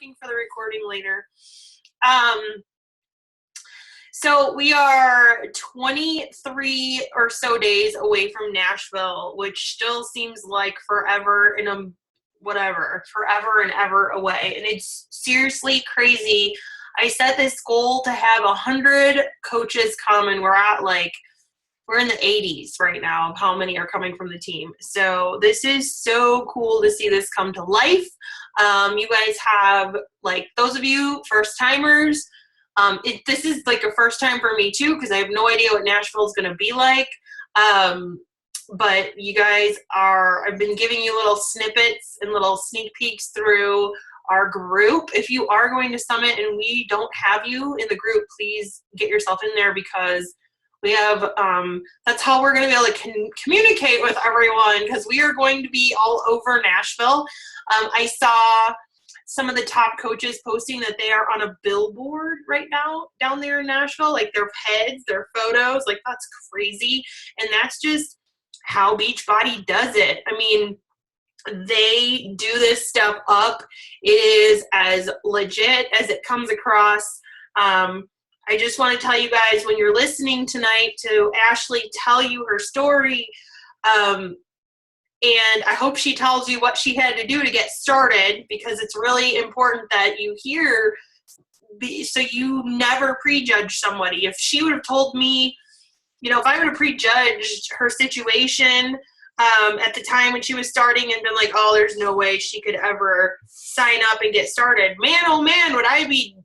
looking for the recording later. So we are 23 or so days away from Nashville, which still seems like forever and ever away. And it's seriously crazy. I set this goal to have 100 coaches come, and we're in the 80s right now of how many are coming from the team. So this is so cool to see this come to life. You guys have, like, those of you first timers, this is like a first time for me too, because I have no idea what Nashville is going to be like. But you guys I've been giving you little snippets and little sneak peeks through our group. If you are going to Summit and we don't have you in the group, please get yourself in there, because we have, that's how we're going to be able to communicate with everyone, because we are going to be all over Nashville. I saw some of the top coaches posting that they are on a billboard right now down there in Nashville, like their heads, their photos, like that's crazy. And that's just how Beachbody does it. I mean, they do this stuff up. It is as legit as it comes across. I just want to tell you guys, when you're listening tonight to Ashli tell you her story, and I hope she tells you what she had to do to get started, because it's really important that you hear, so you never prejudge somebody. If she would have told me, if I would have prejudged her situation at the time when she was starting and been like, oh, there's no way she could ever sign up and get started, man, oh man, would I be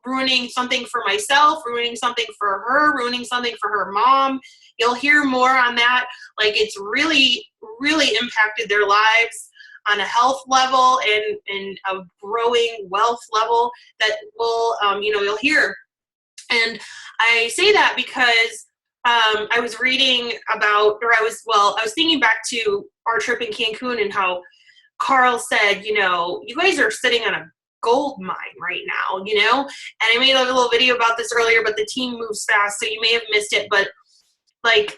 ruining something for myself, ruining something for her, ruining something for her mom. You'll hear more on that. Like, it's really, really impacted their lives on a health level and a growing wealth level that will, you'll hear. And I say that because I was reading about, I was thinking back to our trip in Cancun and how Carl said, you guys are sitting on a gold mine right now, and I made a little video about this earlier, but the team moves fast, so you may have missed it. But like,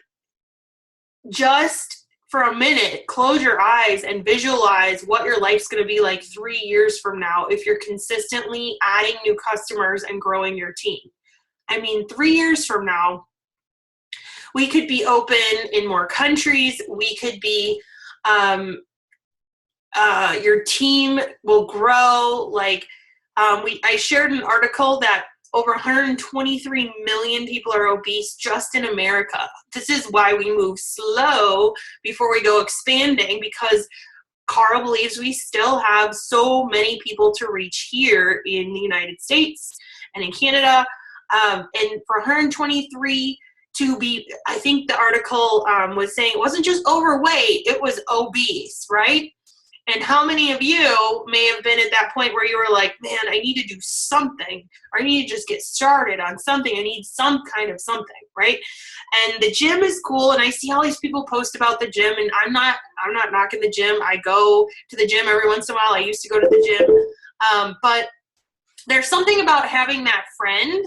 just for a minute, close your eyes and visualize what your life's going to be like 3 years from now if you're consistently adding new customers and growing your team. I mean, 3 years from now, we could be open in more countries. We could be, your team will grow. Like, I shared an article that over 123 million people are obese just in America. This is why we move slow before we go expanding, because Carl believes we still have so many people to reach here in the United States and in Canada. And for 123 to be, I think the article was saying it wasn't just overweight, it was obese, right? And how many of you may have been at that point where you were like, man, I need to do something, or I need to just get started on something. I need some kind of something, right? And the gym is cool, and I see all these people post about the gym, and I'm not knocking the gym. I go to the gym every once in a while. I used to go to the gym. But there's something about having that friend,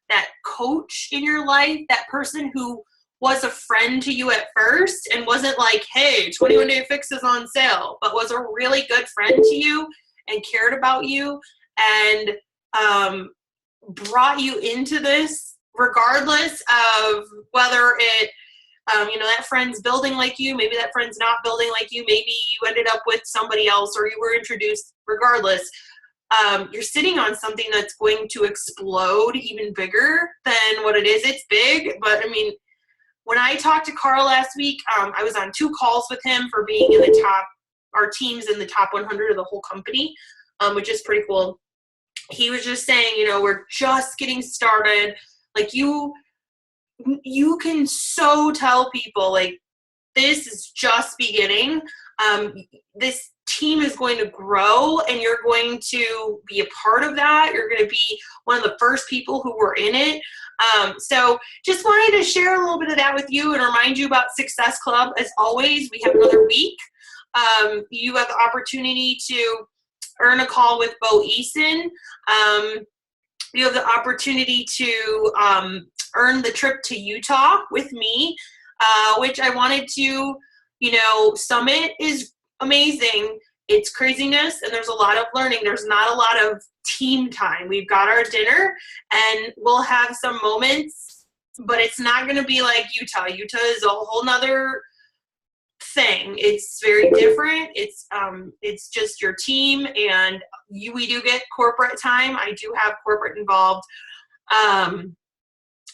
that coach in your life, that person who was a friend to you at first and wasn't like, hey, 21 Day Fix is on sale, but was a really good friend to you and cared about you and brought you into this regardless of whether it, that friend's building like you, maybe that friend's not building like you, maybe you ended up with somebody else or you were introduced. Regardless, you're sitting on something that's going to explode even bigger than what it is. It's big, but I mean, when I talked to Carl last week, I was on 2 calls with him for being in the top, our team's in the top 100 of the whole company, which is pretty cool. He was just saying, we're just getting started. Like, you can so tell people, like, this is just beginning. This team is going to grow, and you're going to be a part of that. You're going to be one of the first people who were in it. So just wanted to share a little bit of that with you and remind you about Success Club. As always, we have another week. You have the opportunity to earn a call with Bo Eason. You have the opportunity to earn the trip to Utah with me, which I wanted to, Summit is amazing. it's craziness and there's a lot of learning. There's not a lot of team time. We've got our dinner and we'll have some moments, but it's not going to be like Utah. Utah is a whole nother thing. It's very different. It's just your team, and we do get corporate time. I do have corporate involved.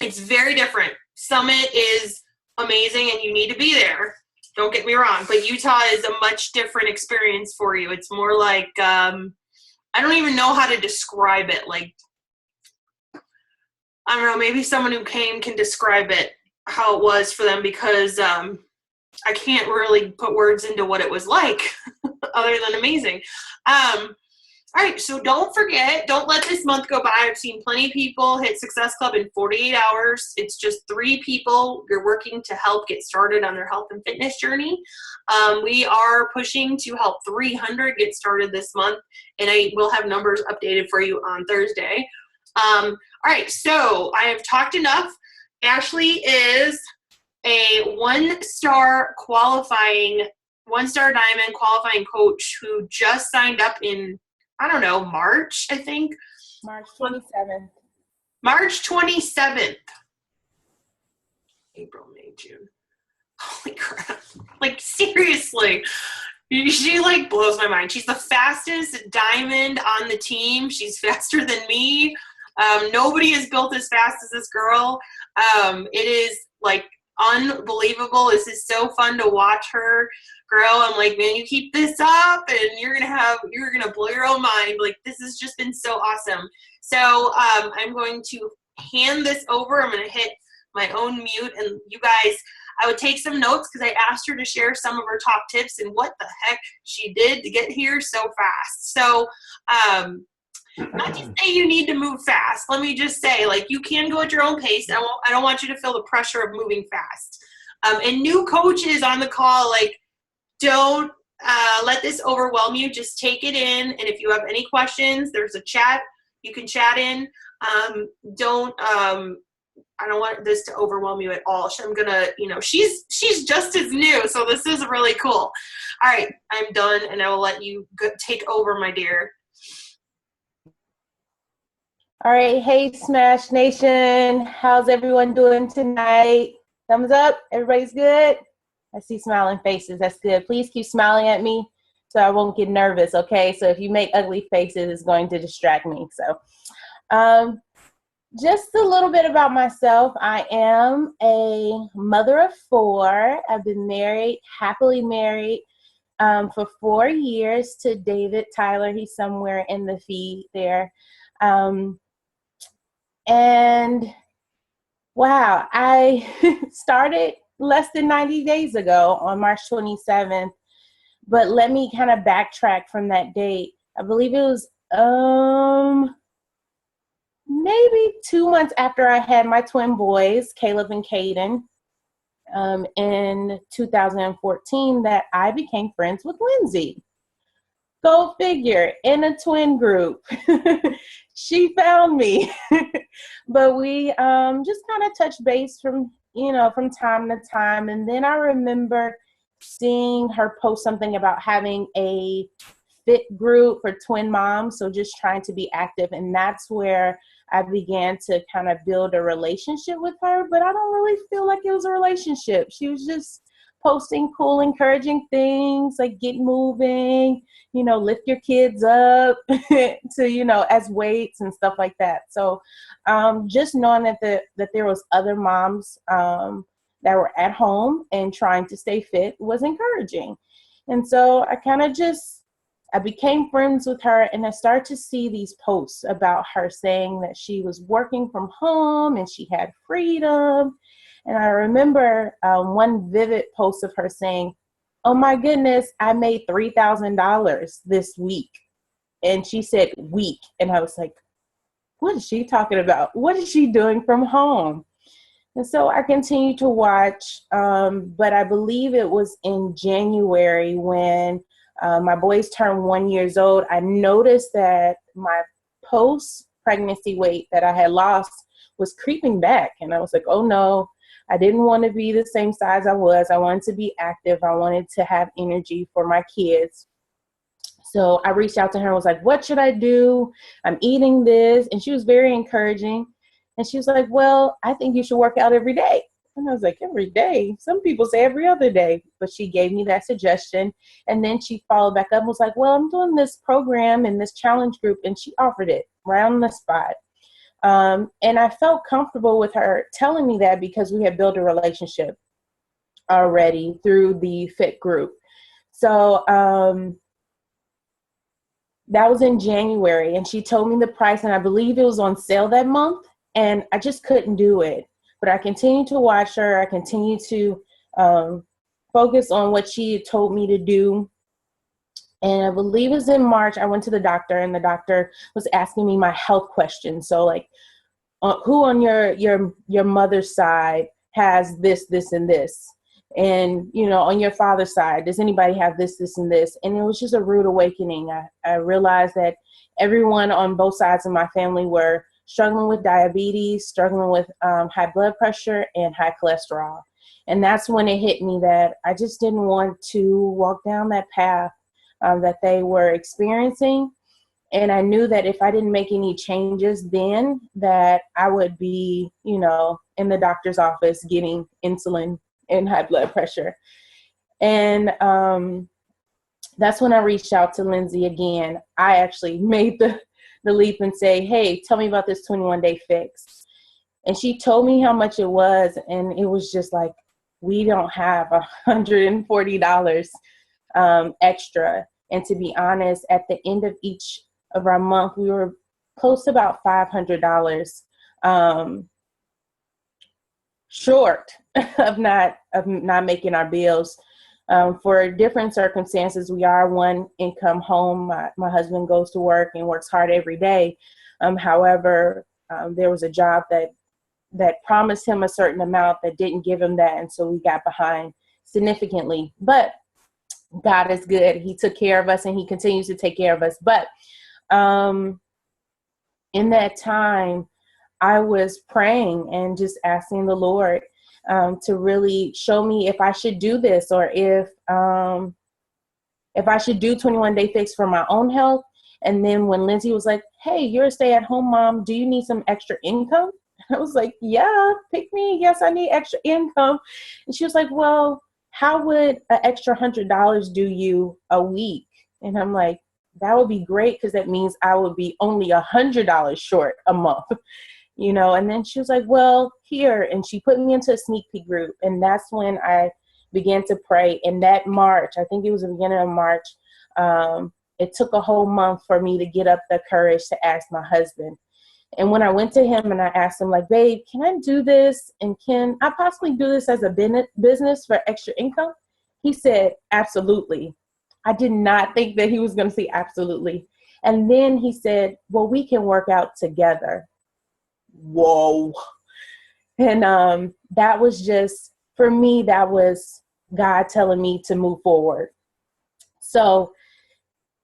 It's very different. Summit is amazing and you need to be there. Don't get me wrong, but Utah is a much different experience for you. It's more like, I don't even know how to describe it. Like, I don't know, maybe someone who came can describe it, how it was for them, because I can't really put words into what it was like other than amazing. All right, so don't forget, don't let this month go by. I've seen plenty of people hit Success Club in 48 hours. It's just 3 people you're working to help get started on their health and fitness journey. We are pushing to help 300 get started this month, and I will have numbers updated for you on Thursday. All right, so I have talked enough. Ashli is a 1-star diamond qualifying coach who just signed up in, I don't know, March, I think. March 27th. March 27th. April, May, June. Holy crap. Like, seriously. She, like, blows my mind. She's the fastest diamond on the team. She's faster than me. Nobody has built as fast as this girl. It is, like, unbelievable. This is so fun to watch her grow. I'm like, man, you keep this up and you're gonna blow your own mind. Like, this has just been so awesome. So I'm going to hand this over. I'm gonna hit my own mute, and you guys, I would take some notes because I asked her to share some of her top tips and what the heck she did to get here so fast. So not to say you need to move fast. Let me just say, like, you can go at your own pace. I don't want you to feel the pressure of moving fast. And new coaches on the call, like, don't let this overwhelm you. Just take it in. And if you have any questions, there's a chat. You can chat in. I don't want this to overwhelm you at all. I'm gonna, she's just as new, so this is really cool. All right, I'm done, and I will let you take over, my dear. All right, hey Smash Nation, how's everyone doing tonight? Thumbs up, everybody's good? I see smiling faces, that's good. Please keep smiling at me so I won't get nervous, okay? So if you make ugly faces, it's going to distract me. So just a little bit about myself. I am a mother of 4. I've been married, happily married, for 4 years to David Tyler. He's somewhere in the feed there. And wow, I started less than 90 days ago on March 27th, but let me kind of backtrack from that date. I believe it was maybe 2 months after I had my twin boys, Caleb and Caden, in 2014, that I became friends with Lindsay. Go figure, in a twin group. She found me. But we just kind of touched base from time to time. And then I remember seeing her post something about having a fit group for twin moms, so just trying to be active. And that's where I began to kind of build a relationship with her. But I don't really feel like it was a relationship. She was just posting cool, encouraging things like get moving, lift your kids up to, as weights and stuff like that. So just knowing that there was other moms that were at home and trying to stay fit was encouraging. And so I became friends with her, and I started to see these posts about her saying that she was working from home and she had freedom. And I remember one vivid post of her saying, oh my goodness, I made $3,000 this week. And she said week. And I was like, what is she talking about? What is she doing from home? And so I continued to watch, but I believe it was in January when my boys turned 1 year old. I noticed that my post-pregnancy weight that I had lost was creeping back. And I was like, oh no, I didn't want to be the same size I was. I wanted to be active. I wanted to have energy for my kids. So I reached out to her and was like, what should I do? I'm eating this. And she was very encouraging. And she was like, well, I think you should work out every day. And I was like, every day? Some people say every other day. But she gave me that suggestion. And then she followed back up and was like, well, I'm doing this program in this challenge group. And she offered it right on the spot. And I felt comfortable with her telling me that because we had built a relationship already through the fit group. So that was in January, and she told me the price, and I believe it was on sale that month, and I just couldn't do it. But I continued to watch her. I continued to focus on what she had told me to do. And I believe it was in March, I went to the doctor, and the doctor was asking me my health questions. So like, who on your mother's side has this, this, and this? And, you know, on your father's side, does anybody have this, this, and this? And it was just a rude awakening. I realized that everyone on both sides of my family were struggling with diabetes, struggling with high blood pressure and high cholesterol. And that's when it hit me that I just didn't want to walk down that path that they were experiencing. And I knew that if I didn't make any changes then, that I would be, you know, in the doctor's office getting insulin and high blood pressure. And that's when I reached out to Lindsay again. I actually made the leap and say, hey, tell me about this 21-day fix. And she told me how much it was. And it was just like, we don't have $140 extra. And to be honest, at the end of each of our month, we were close to about $500 short of not making our bills. For different circumstances, we are one income home. My husband goes to work and works hard every day. However, there was a job that promised him a certain amount that didn't give him that, and so we got behind significantly. But God is good. He took care of us, and he continues to take care of us. But in that time, I was praying and just asking the Lord to really show me if I should do this, or if I should do 21-day fix for my own health. And then when Lindsay was like, hey, you're a stay-at-home mom, do you need some extra income? I was like, yeah, pick me. Yes, I need extra income. And she was like, well, how would an extra $100 do you a week? And I'm like, that would be great, because that means I would be only $100 short a month. You know, and then she was like, well, here. And she put me into a sneak peek group. And that's when I began to pray. In that March, I think it was the beginning of March, it took a whole month for me to get up the courage to ask my husband. And when I went to him and I asked him, like, babe, can I do this? And can I possibly do this as a business for extra income? He said, absolutely. I did not think that he was going to say absolutely. And then he said, well, we can work out together. Whoa. And that was just, for me, that was God telling me to move forward. So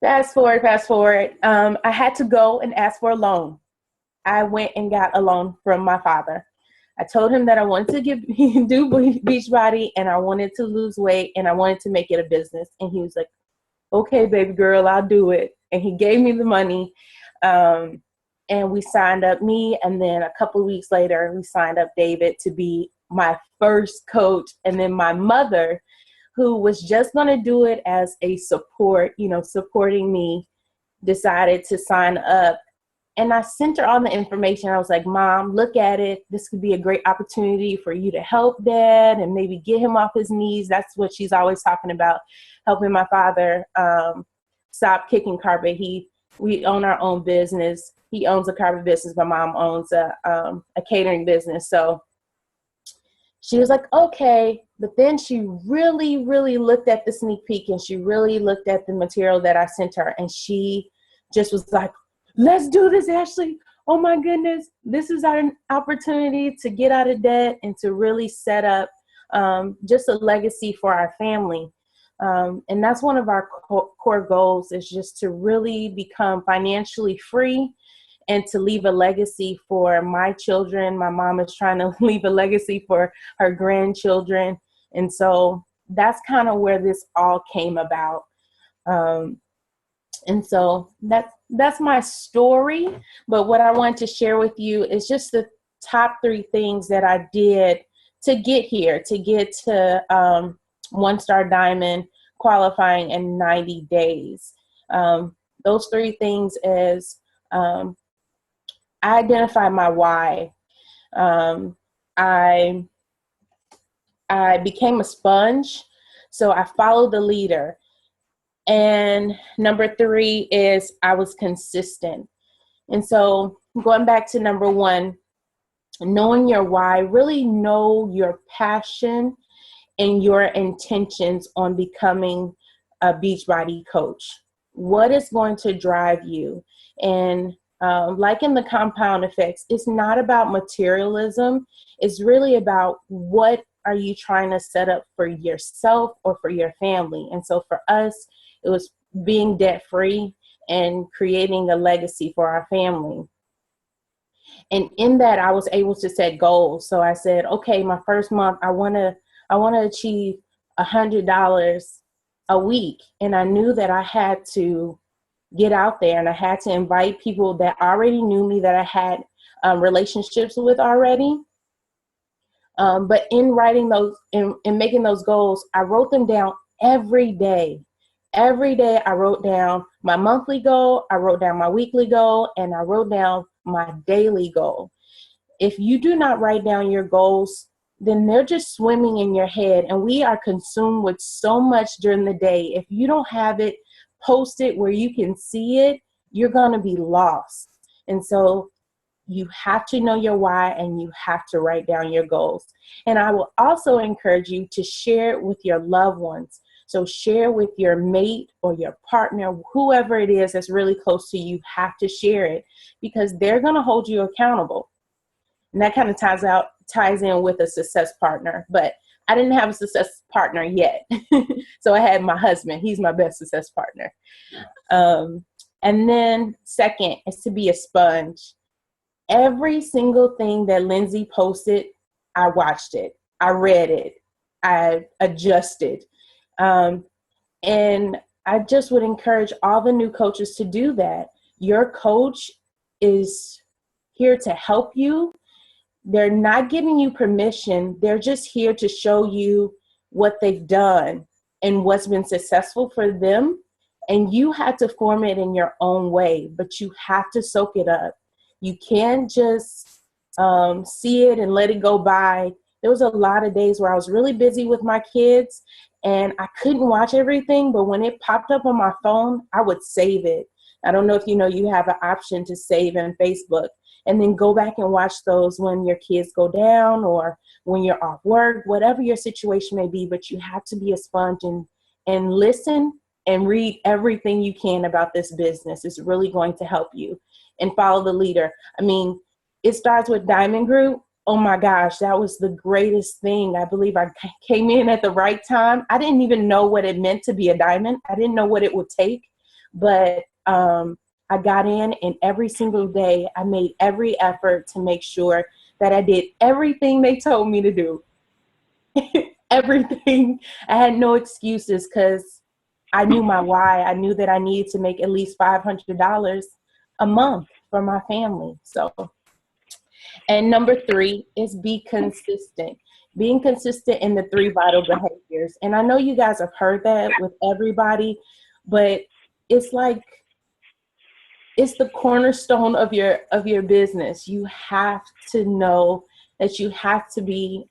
fast forward. I had to go and ask for a loan. I went and got a loan from my father. I told him that I wanted to do Beachbody, and I wanted to lose weight, and I wanted to make it a business. And he was like, okay, baby girl, I'll do it. And he gave me the money. And we signed up me. And then a couple of weeks later, we signed up David to be my first coach. And then my mother, who was just going to do it as a support, you know, supporting me, decided to sign up. And I sent her all the information. I was like, Mom, look at it. This could be a great opportunity for you to help Dad and maybe get him off his knees. That's what she's always talking about, helping my father stop kicking carpet. We own our own business. He owns a carpet business. My mom owns a catering business. So she was like, okay. But then she really, really looked at the sneak peek, and she really looked at the material that I sent her. And she just was like, let's do this, Ashley. Oh my goodness. This is our opportunity to get out of debt and to really set up just a legacy for our family. And that's one of our core goals, is just to really become financially free and to leave a legacy for my children. My mom is trying to leave a legacy for her grandchildren. And so that's kind of where this all came about. And so that's my story. But what I want to share with you is just the top 3 things that I did to get here, to get to 1-star diamond qualifying in 90 days. Those 3 things is I identify my why. I became a sponge, so I followed the leader. And number 3 is I was consistent. And so going back to number 1, knowing your why, really know your passion and your intentions on becoming a Beachbody coach. What is going to drive you? And like in the compound effects, it's not about materialism. It's really about what are you trying to set up for yourself or for your family. And so for us, it was being debt-free and creating a legacy for our family. And in that, I was able to set goals. So I said, okay, my first month, I want to achieve $100 a week. And I knew that I had to get out there and I had to invite people that already knew me, that I had relationships with already. But in writing those, in making those goals, I wrote them down every day. Every day I wrote down my monthly goal, I wrote down my weekly goal, and I wrote down my daily goal. If you do not write down your goals, then they're just swimming in your head, and we are consumed with so much during the day. If you don't have it posted where you can see it, you're going to be lost. And so you have to know your why, and you have to write down your goals. And I will also encourage you to share it with your loved ones. So share with your mate or your partner, whoever it is that's really close to you. You have to share it because they're going to hold you accountable. And that kind of ties in with a success partner. But I didn't have a success partner yet. So I had my husband. He's my best success partner. And then second is to be a sponge. Every single thing that Lindsay posted, I watched it. I read it. I adjusted. And I just would encourage all the new coaches to do that. Your coach is here to help you. They're not giving you permission. They're just here to show you what they've done and what's been successful for them. And you have to form it in your own way, but you have to soak it up. You can't just see it and let it go by. There was a lot of days where I was really busy with my kids and I couldn't watch everything, but when it popped up on my phone, I would save it. I don't know if you know, you have an option to save in Facebook and then go back and watch those when your kids go down or when you're off work, whatever your situation may be, but you have to be a sponge and listen and read everything you can about this business. It's really going to help you. And follow the leader. I mean, it starts with Diamond Group. Oh my gosh, that was the greatest thing. I believe I came in at the right time. I didn't even know what it meant to be a diamond. I didn't know what it would take, but I got in, and every single day I made every effort to make sure that I did everything they told me to do. Everything. I had no excuses because I knew my why. I knew that I needed to make at least $500 a month for my family. So, and number 3 is be consistent. Being consistent in the 3 vital behaviors. And I know you guys have heard that with everybody, but it's like, it's the cornerstone of your business. You have to know that you have to be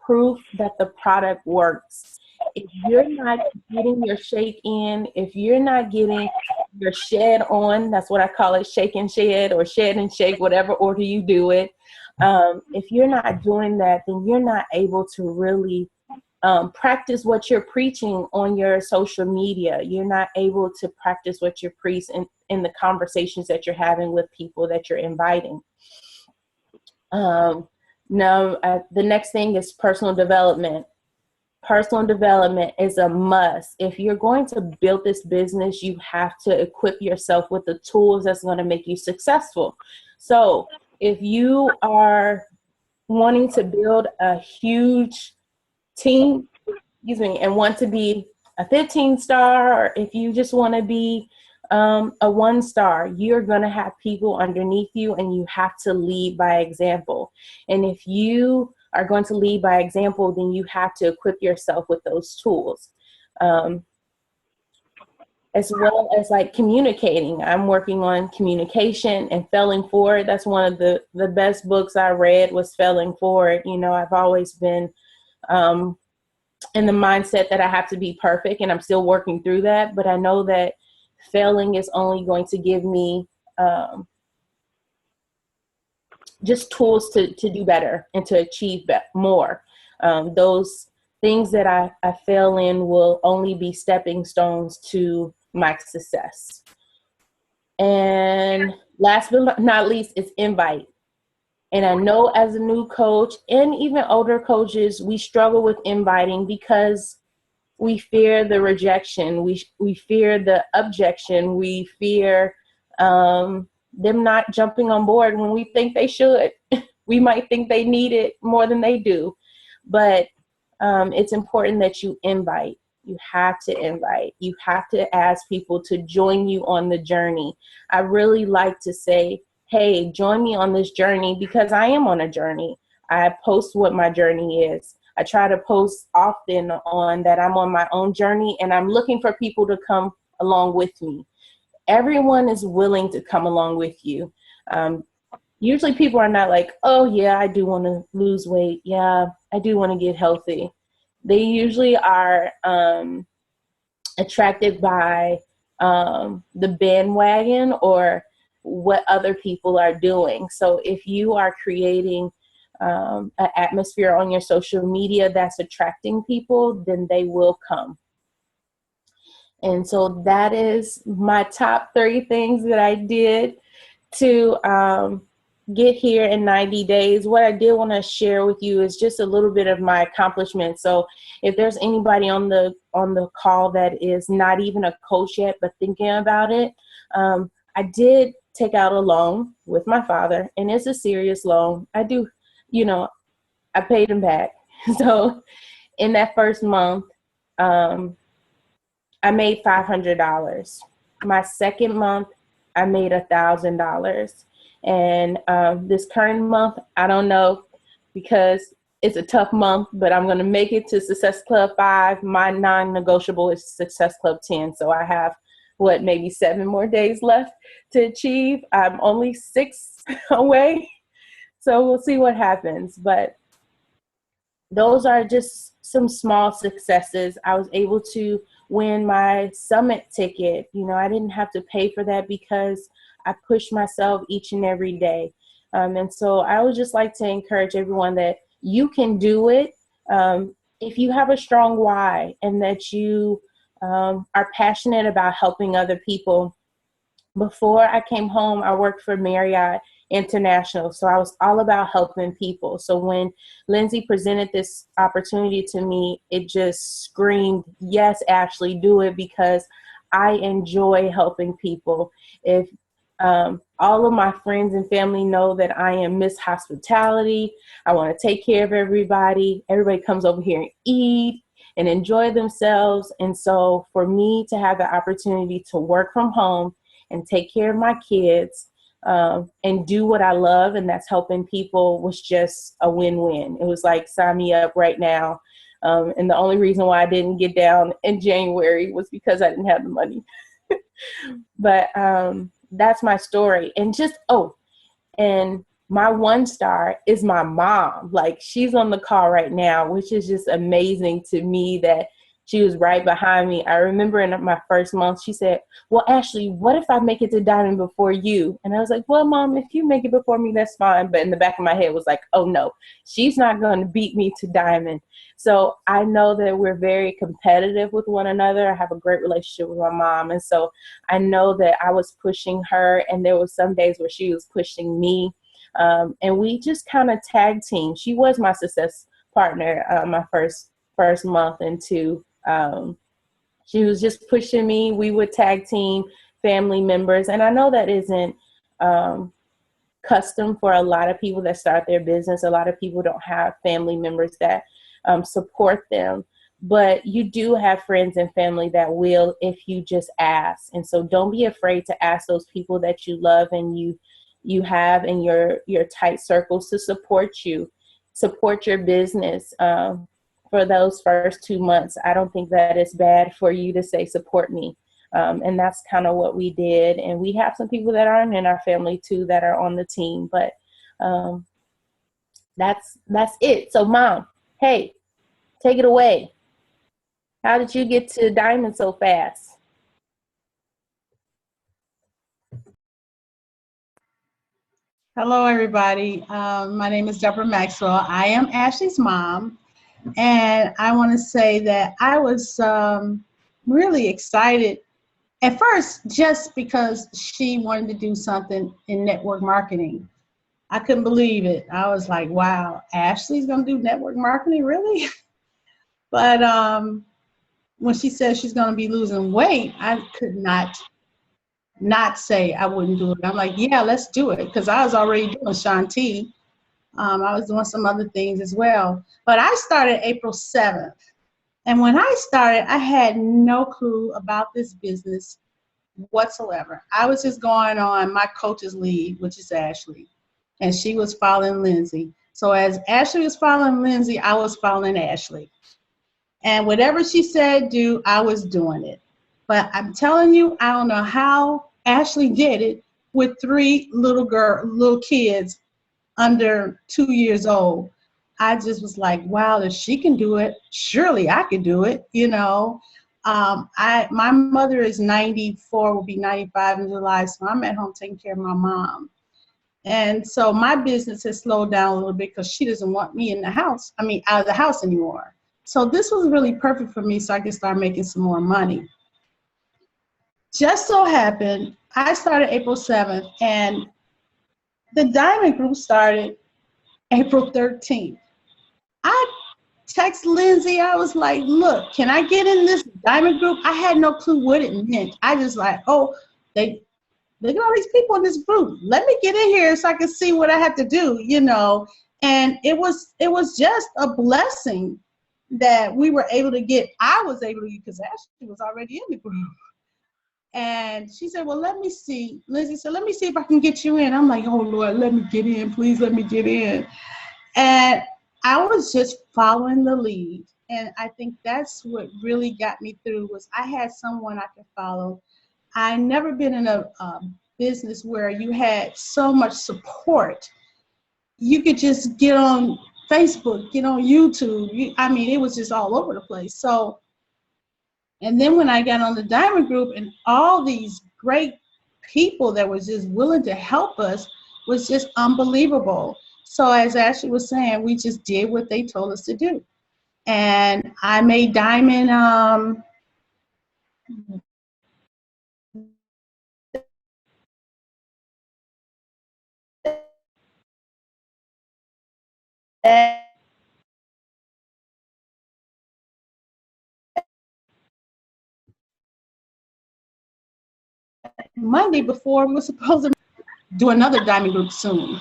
proof that the product works. If you're not getting your shake in, if you're not getting your shed on, that's what I call it, shake and shed or shed and shake, whatever order you do it. If you're not doing that, then you're not able to really practice what you're preaching on your social media. You're not able to practice what you preach in the conversations that you're having with people that you're inviting. The next thing is personal development. Personal development is a must. If you're going to build this business, you have to equip yourself with the tools that's going to make you successful. So if you are wanting to build a huge team, and want to be a 15 star, or if you just want to be a 1 star, you're going to have people underneath you, and you have to lead by example. And if you are going to lead by example, then you have to equip yourself with those tools. As well as like communicating. I'm working on communication and Failing Forward. That's one of the best books I read was Failing Forward. You know, I've always been in the mindset that I have to be perfect, and I'm still working through that. But I know that failing is only going to give me just tools to do better and to achieve more. Those things that I fail in will only be stepping stones to my success. And last but not least is invite. And I know as a new coach and even older coaches, we struggle with inviting because we fear the rejection. We fear the objection. We fear them not jumping on board when we think they should. We might think they need it more than they do. But it's important that you invite. You have to invite. You have to ask people to join you on the journey. I really like to say, hey, join me on this journey, because I am on a journey. I post what my journey is. I try to post often on that I'm on my own journey, and I'm looking for people to come along with me. Everyone is willing to come along with you. Usually people are not like, oh yeah, I do want to lose weight. Yeah, I do want to get healthy. They usually are attracted by the bandwagon or what other people are doing. So if you are creating an atmosphere on your social media that's attracting people, then they will come. And so that is my top 3 things that I did to get here in 90 days. What I did want to share with you is just a little bit of my accomplishments. So if there's anybody on the call that is not even a coach yet, but thinking about it, I did take out a loan with my father, and it's a serious loan. I do, I paid him back. So in that first month, I made $500. My second month, I made $1,000. And this current month, I don't know, because it's a tough month, but I'm going to make it to Success Club 5. My non-negotiable is Success Club 10. So I have, maybe 7 more days left to achieve. I'm only 6 away. So we'll see what happens. But those are just some small successes. I was able to win my summit ticket. I didn't have to pay for that because I push myself each and every day. And so I would just like to encourage everyone that you can do it if you have a strong why and that you are passionate about helping other people. Before I came home, I worked for Marriott International. So I was all about helping people. So when Lindsay presented this opportunity to me, it just screamed, yes, Ashley, do it, because I enjoy helping people. If all of my friends and family know that I am Miss Hospitality. I want to take care of everybody. Everybody comes over here and eat and enjoy themselves. And so for me to have the opportunity to work from home and take care of my kids and do what I love, and that's helping people, was just a win-win. It was like, sign me up right now. And the only reason why I didn't get down in January was because I didn't have the money. But that's my story. And and my 1 star is my mom. Like, she's on the call right now, which is just amazing to me that she was right behind me. I remember in my first month, she said, well, Ashley, what if I make it to Diamond before you? And I was like, well, Mom, if you make it before me, that's fine. But in the back of my head was like, oh no, she's not going to beat me to Diamond. So I know that we're very competitive with one another. I have a great relationship with my mom. And so I know that I was pushing her, and there was some days where she was pushing me. And we just kind of tag team. She was my success partner my first month, and 2. She was just pushing me. We would tag team family members. And I know that isn't custom for a lot of people that start their business. A lot of people don't have family members that support them. but you do have friends and family that will if you just ask. And so don't be afraid to ask those people that you love and you have in your tight circles to support your business. For those first 2 months, I don't think that it's bad for you to say support me. And that's kind of what we did. And we have some people that aren't in our family too that are on the team, but that's it. So Mom, hey, take it away. How did you get to Diamond so fast? Hello, everybody. My name is Deborah Maxwell. I am Ashley's mom, and I want to say that I was really excited at first just because she wanted to do something in network marketing. I couldn't believe it. I was like, wow, Ashley's going to do network marketing, really? But when she said she's going to be losing weight, I could not say I wouldn't do it. I'm like, yeah, let's do it, because I was already doing Shanti. I was doing some other things as well. But I started April 7th. And when I started, I had no clue about this business whatsoever. I was just going on my coach's lead, which is Ashli, and she was following Lindsay. So as Ashli was following Lindsay, I was following Ashli. And whatever she said do, I was doing it. But I'm telling you, I don't know how Ashli did it with 3 little kids under 2 years old. I just was like, wow, if she can do it, surely I can do it, you know. My mother is 94, will be 95 in July, so I'm at home taking care of my mom. And so my business has slowed down a little bit because she doesn't want me out of the house anymore. So this was really perfect for me so I could start making some more money. Just so happened, I started April 7th, and the Diamond Group started April 13th. I text Lindsay, I was like, look, can I get in this Diamond Group? I had no clue what it meant. I just like, oh, look at all these people in this group. Let me get in here so I can see what I have to do, you know. And it was just a blessing that I was able to get, because Ashley was already in the group. And she said, well, let me see. Lindsay said, let me see if I can get you in. I'm like, oh, Lord, let me get in. Please let me get in. And I was just following the lead. And I think that's what really got me through was I had someone I could follow. I never been in a business where you had so much support. You could just get on Facebook, get on YouTube. It was just all over the place. So, and then when I got on the Diamond Group and all these great people that was just willing to help us was just unbelievable. So as Ashley was saying, we just did what they told us to do. And I made Diamond Monday before we were supposed to do another Diamond Group soon.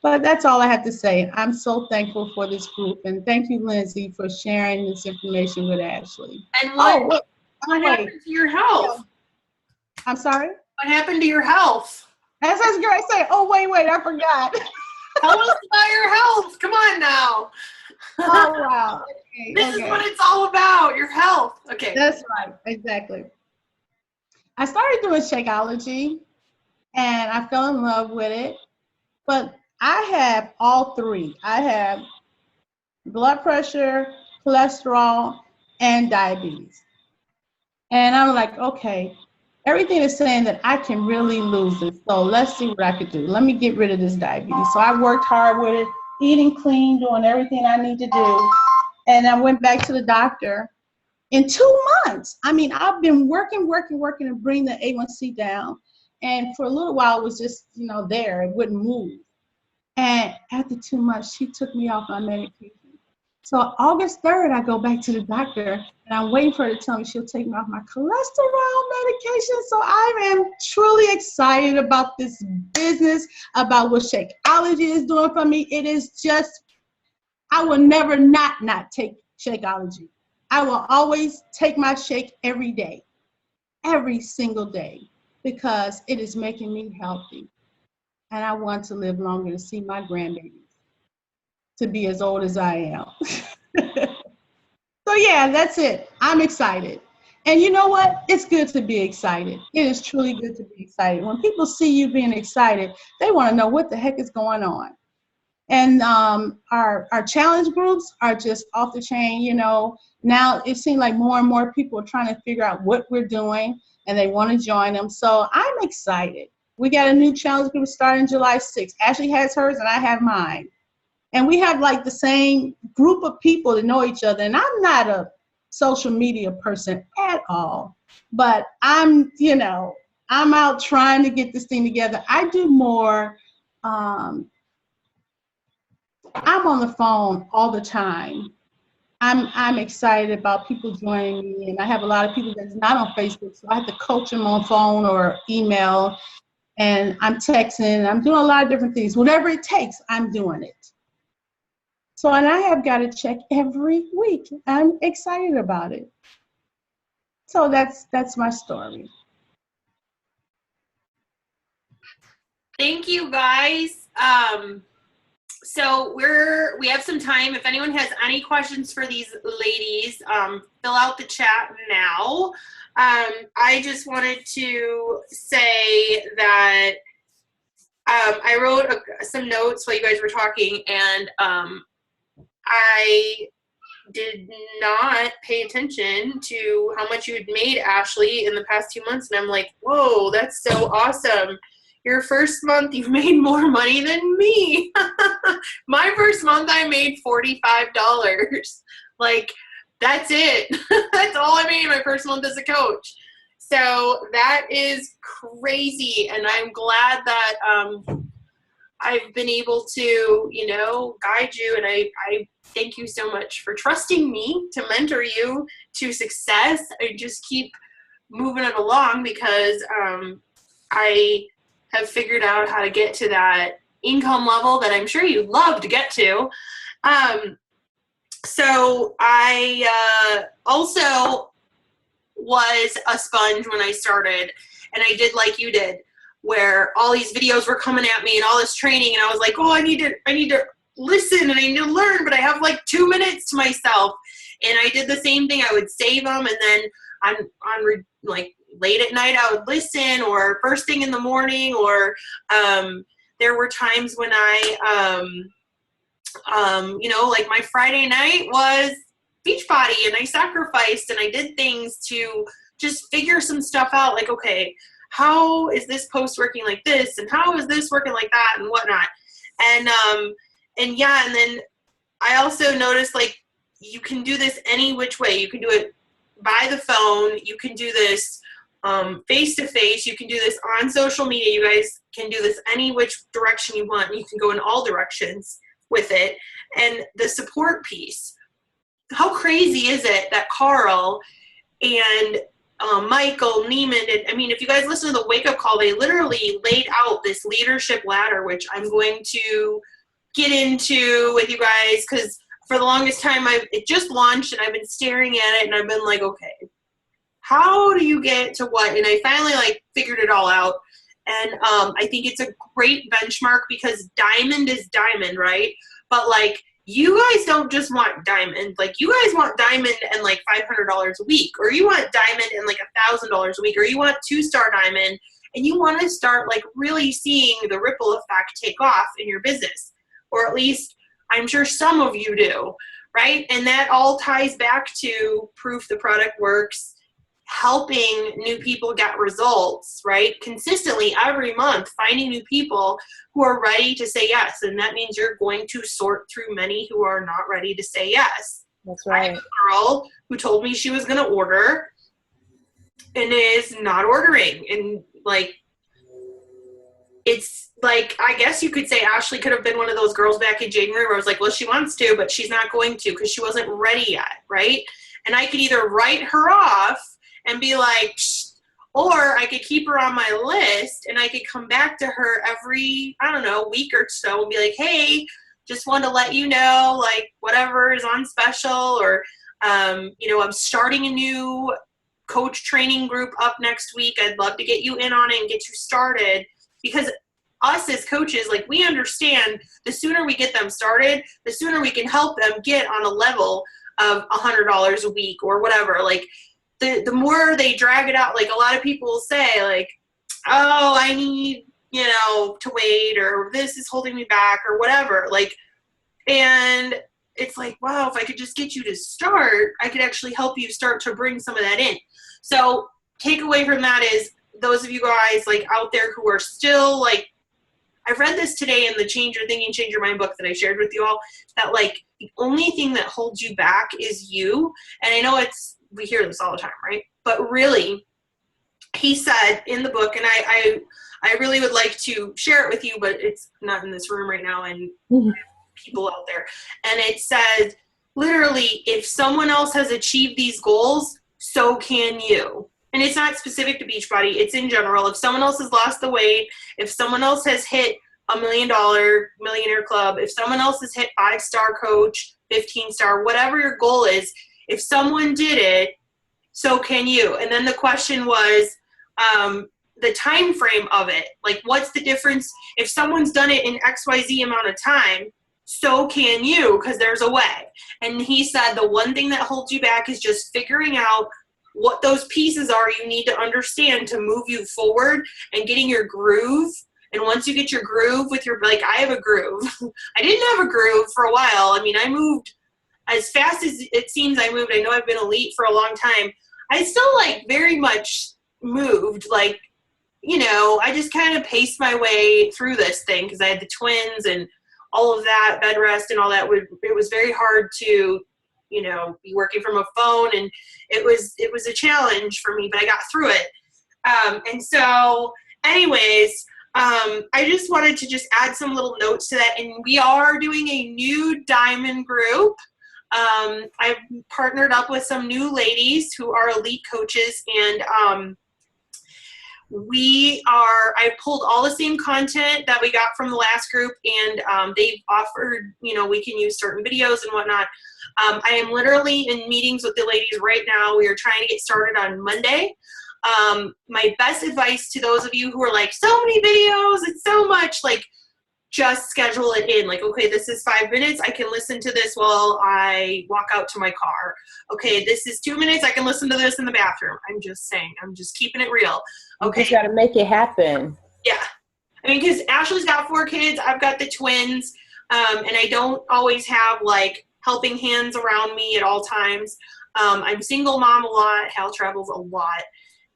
But that's all I have to say. I'm so thankful for this group, and thank you, Lindsay, for sharing this information with Ashley. And what happened to your health? I'm sorry? What happened to your health? As I was going to say, oh, wait, I forgot. Tell us about your health. Come on now. Oh, wow. Okay, this is what it's all about, your health. Okay. That's right. Exactly. I started doing Shakeology, and I fell in love with it. But I have all 3. I have blood pressure, cholesterol, and diabetes. And I'm like, okay, everything is saying that I can really lose it. So let's see what I could do. Let me get rid of this diabetes. So I worked hard with it, eating clean, doing everything I need to do. And I went back to the doctor in 2 months. I've been working to bring the A1C down. And for a little while, it was just, there. It wouldn't move. And after 2 months, she took me off my medication. So August 3rd, I go back to the doctor, and I'm waiting for her to tell me she'll take me off my cholesterol medication. So I am truly excited about this business, about what Shakeology is doing for me. It is just, I will never not take Shakeology. I will always take my shake every day, every single day, because it is making me healthy. And I want to live longer to see my grandbabies, to be as old as I am. So yeah, that's it. I'm excited. And you know what? It's good to be excited. It is truly good to be excited. When people see you being excited, they want to know what the heck is going on. And our challenge groups are just off the chain. You know, now it seems like more and more people are trying to figure out what we're doing, and they want to join them. So I'm excited. We got a new challenge group starting July 6th. Ashley has hers, and I have mine. And we have like the same group of people that know each other. And I'm not a social media person at all, but I'm out trying to get this thing together. I do more. I'm on the phone all the time. I'm excited about people joining me, and I have a lot of people that's not on Facebook, so I have to coach them on phone or email, and I'm texting, I'm doing a lot of different things. Whatever it takes, I'm doing it. So, and I have got a check every week. I'm excited about it. So that's my story. Thank you, guys. So we have some time. If anyone has any questions for these ladies, fill out the chat now. I just wanted to say that I wrote some notes while you guys were talking, and I did not pay attention to how much you had made, Ashli, in the past 2 months, and I'm like, whoa, that's so awesome. Your first month, you made more money than me. My first month, I made $45. Like, that's it. That's all I made my first month as a coach. So that is crazy, and I'm glad that I've been able to, guide you, and I thank you so much for trusting me to mentor you to success. I just keep moving it along because I have figured out how to get to that income level that I'm sure you'd love to get to. So I also was a sponge when I started, and I did like you did, where all these videos were coming at me and all this training, and I was like, oh, I need to listen and I need to learn, but I have like 2 minutes to myself. And I did the same thing. I would save them, and then on like late at night I would listen, or first thing in the morning, or there were times when I like my Friday night was Beachbody, and I sacrificed and I did things to just figure some stuff out, like, okay, how is this post working like this, and how is this working like that, and whatnot. And yeah, and then I also noticed, like, you can do this any which way. You can do it by the phone, you can do this face to face, you can do this on social media. You guys can do this any which direction you want. You can go in all directions with it. And the support piece, how crazy is it that Carl and Michael Neiman, and I mean, if you guys listen to the wake up call, they literally laid out this leadership ladder, which I'm going to get into with you guys, because for the longest time it just launched and I've been staring at it and I've been like, okay, how do you get to what? And I finally figured it all out. And I think it's a great benchmark, because diamond is diamond, right? But you guys don't just want diamond. You guys want diamond and $500 a week, or you want diamond and $1,000 a week, or you want 2-star diamond, and you want to start really seeing the ripple effect take off in your business, or at least I'm sure some of you do, right? And that all ties back to proof the product works, helping new people get results, right? Consistently every month, finding new people who are ready to say yes. And that means you're going to sort through many who are not ready to say yes. That's right. I have a girl who told me she was going to order and is not ordering. And it's I guess you could say Ashli could have been one of those girls back in January where I was like, well, she wants to, but she's not going to because she wasn't ready yet, right? And I could either write her off and be like, psh, or I could keep her on my list and I could come back to her every, week or so and be like, hey, just wanted to let you know, whatever is on special, or I'm starting a new coach training group up next week. I'd love to get you in on it and get you started, because us as coaches, like, we understand the sooner we get them started, the sooner we can help them get on a level of $100 a week or whatever. Like, the more they drag it out, like, a lot of people will say, like, oh, I need, to wait, or this is holding me back, or whatever. Like, and it's like, wow, if I could just get you to start, I could actually help you start to bring some of that in. So takeaway from that is, those of you guys, like, out there who are still, like, I read this today in the Change Your Thinking, Change Your Mind book that I shared with you all, that, like, the only thing that holds you back is you. And I know we hear this all the time, right? But really, he said in the book, and I really would like to share it with you, but it's not in this room right now, and people out there. And it said, literally, if someone else has achieved these goals, so can you. And it's not specific to Beachbody. It's in general. If someone else has lost the weight, if someone else has hit $1 million millionaire club, if someone else has hit 5-star coach, 15-star, whatever your goal is, if someone did it, so can you. And then the question was the time frame of it. Like, what's the difference? If someone's done it in XYZ amount of time, so can you, because there's a way. And he said the one thing that holds you back is just figuring out what those pieces are you need to understand to move you forward and getting your groove. And once you get your groove with your, like, I have a groove. I didn't have a groove for a while. I mean, I moved as fast as it seems I moved. I know I've been elite for a long time. I still, like, very much moved. Like, I just kind of paced my way through this thing because I had the twins and all of that, bed rest and all that. It was very hard to, be working from a phone, and it was a challenge for me, but I got through it. And so anyways, I just wanted to just add some little notes to that. And we are doing a new diamond group. I've partnered up with some new ladies who are elite coaches, and I pulled all the same content that we got from the last group, and they've offered, we can use certain videos and whatnot. I am literally in meetings with the ladies right now. We are trying to get started on Monday. My best advice to those of you who are like, so many videos, it's so much, like, just schedule it in. Like, okay, this is 5 minutes. I can listen to this while I walk out to my car. Okay, this is 2 minutes. I can listen to this in the bathroom. I'm just saying. I'm just keeping it real. Okay. You just got to make it happen. Yeah. I mean, because Ashley's got 4 kids. I've got the twins. And I don't always have, like, helping hands around me at all times. I'm single mom a lot. Hal travels a lot.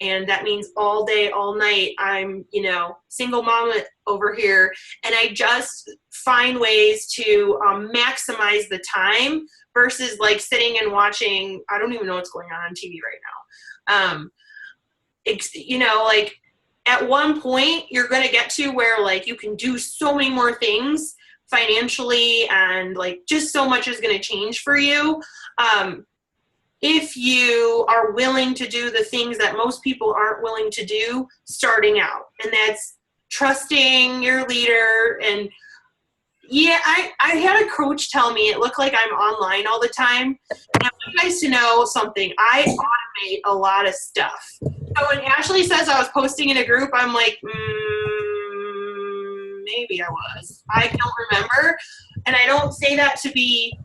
And that means all day, all night, I'm, single mama over here. And I just find ways to maximize the time versus, like, sitting and watching. I don't even know what's going on TV right now. Like, at one point, you're going to get to where, like, you can do so many more things financially, and, like, just so much is going to change for you. If you are willing to do the things that most people aren't willing to do starting out. And that's trusting your leader. And yeah, I had a coach tell me it looked like I'm online all the time. And I want you guys to know something. I automate a lot of stuff. So when Ashley says I was posting in a group, I'm like, maybe I was. I don't remember. And I don't say that to be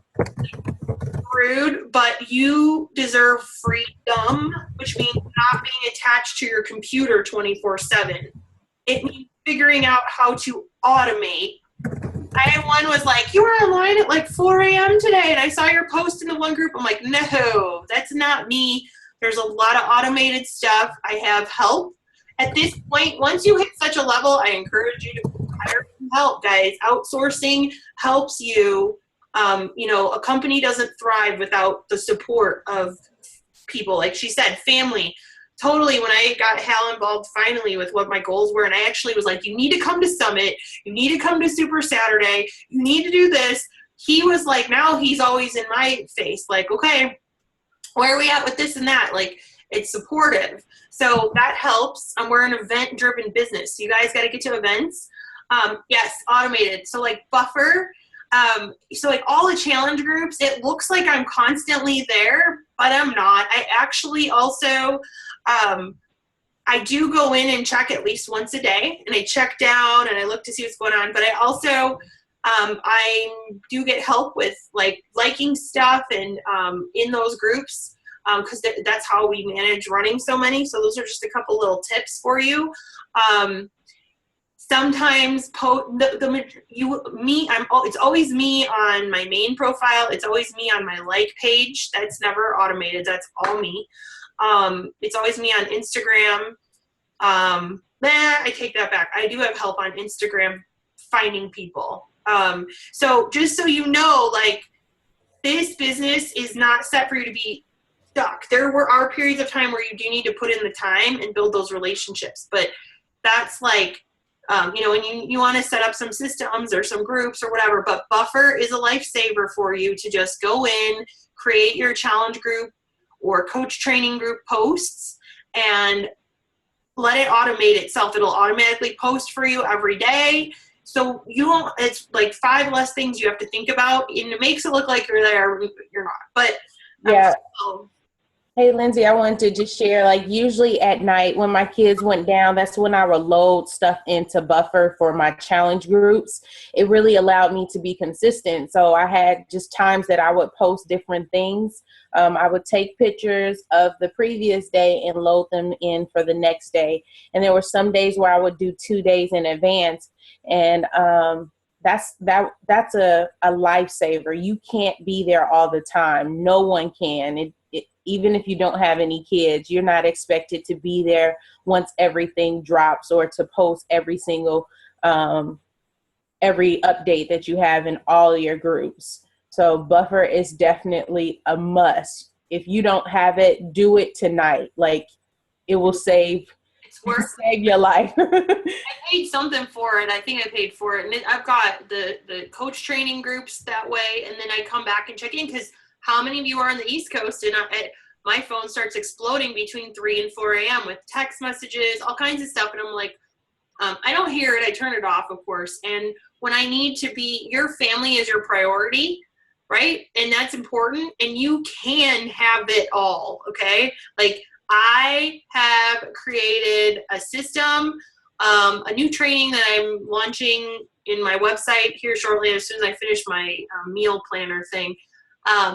rude, but you deserve freedom, which means not being attached to your computer 24/7. It means figuring out how to automate. I had one was like, you were online at like 4 a.m. today, and I saw your post in the one group. I'm like, no, that's not me. There's a lot of automated stuff. I have help. At this point, once you hit such a level, I encourage you to hire some help, guys. Outsourcing helps you. A company doesn't thrive without the support of people. Like she said, family. Totally, when I got Hal involved finally with what my goals were, and I actually was like, you need to come to Summit. You need to come to Super Saturday. You need to do this. He was like, now he's always in my face. Like, okay, where are we at with this and that? Like, it's supportive. So that helps. We're an event-driven business. So you guys got to get to events. Yes, automated. So like Buffer. So like all the challenge groups, it looks like I'm constantly there, but I'm not. I actually also, I do go in and check at least once a day, and I check down and I look to see what's going on. But I also, I do get help with like liking stuff and in those groups, because that's how we manage running so many. So those are just a couple little tips for you. Sometimes it's always me on my main profile. It's always me on my like page. That's never automated. That's all me. It's always me on Instagram. I take that back. I do have help on Instagram finding people. So just so you know, like, this business is not set for you to be stuck. There are periods of time where you do need to put in the time and build those relationships, but that's like, and you want to set up some systems or some groups or whatever, but Buffer is a lifesaver for you to just go in, create your challenge group or coach training group posts, and let it automate itself. It'll automatically post for you every day. So it's like 5 less things you have to think about, and it makes it look like you're there. You're not, but yeah. Hey, Lindsay, I wanted to just share, like, usually at night when my kids went down, that's when I would load stuff into Buffer for my challenge groups. It really allowed me to be consistent. So I had just times that I would post different things. I would take pictures of the previous day and load them in for the next day. And there were some days where I would do 2 days in advance. And that's a lifesaver. You can't be there all the time. No one can. Even if you don't have any kids, you're not expected to be there once everything drops or to post every single, every update that you have in all your groups. So Buffer is definitely a must. If you don't have it, do it tonight. Like, it will save your life. I paid something for it. I think I paid for it. And I've got the coach training groups that way. And then I come back and check in, because how many of you are on the East Coast? And my phone starts exploding between 3 and 4 a.m. with text messages, all kinds of stuff. And I'm like, I don't hear it. I turn it off, of course. And when I need to be, your family is your priority, right? And that's important. And you can have it all, okay? Like, I have created a system, a new training that I'm launching in my website here shortly, as soon as I finish my meal planner thing.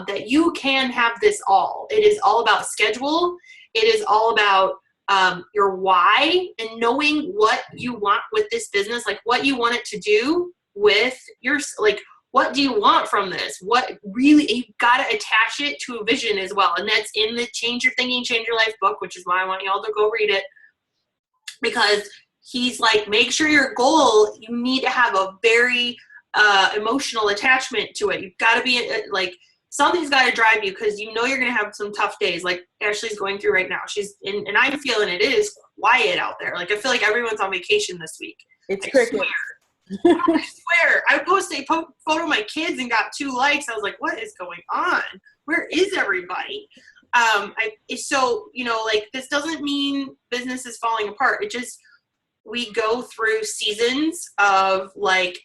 That you can have this all. It is all about schedule. It is all about your why and knowing what you want with this business, like what you want it to do with your, like, what do you want from this? What really, you got to attach it to a vision as well. And that's in the Change Your Thinking, Change Your Life book, which is why I want y'all to go read it, because he's like, make sure your goal, you need to have a very emotional attachment to it. You've got to be like, something's got to drive you, because you're going to have some tough days like Ashley's going through right now. She's in, and I'm feeling it is quiet out there. Like, I feel like everyone's on vacation this week. It's cricket. I swear. I posted a photo of my kids and got 2 likes. I was like, what is going on? Where is everybody? So, like, this doesn't mean business is falling apart. It just, we go through seasons of, like,